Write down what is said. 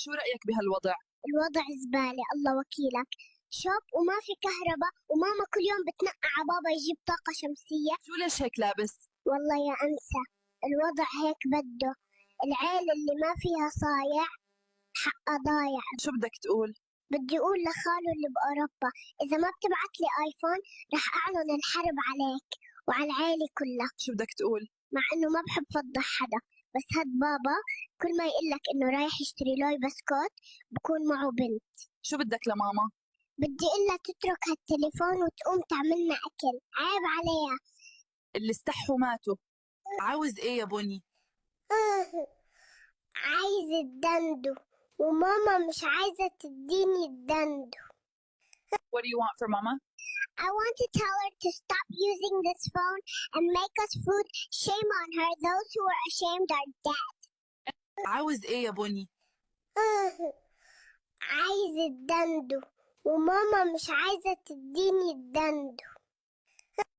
شو رأيك بهالوضع؟ الوضع زبالة الله وكيلك. شوب وما في كهرباء، وماما كل يوم بتنقع على بابا يجيب طاقة شمسية. شو ليش هيك لابس؟ والله يا أنسة الوضع هيك بده. العيلة اللي ما فيها صايع حقها ضايع. شو بدك تقول؟ بدي أقول لخاله اللي بأوروبا إذا ما بتبعت لي آيفون رح أعلن الحرب عليك وعلى العيلة كلها. شو بدك تقول؟ مع إنه ما بحب فضح حدا، بس هاد بابا كل ما يقلك إنه رايح يشتري له بسكوت بكون معه بنت. شو بدك لماما؟ بدي إلا تترك هالتليفون وتقوم تعملنا أكل، عيب عليها. اللي استحوا ماتوا. عاوز ايه يا بني؟ عايز الدندو وماما مش عايزة تديني الدندو. What do you want for mama? I want to tell her to stop using this phone and make us food. Shame on her. Those who are ashamed are dead. عاوز ايه يا بني؟ عايز الدندو وماما مش عايزة تديني الدندو.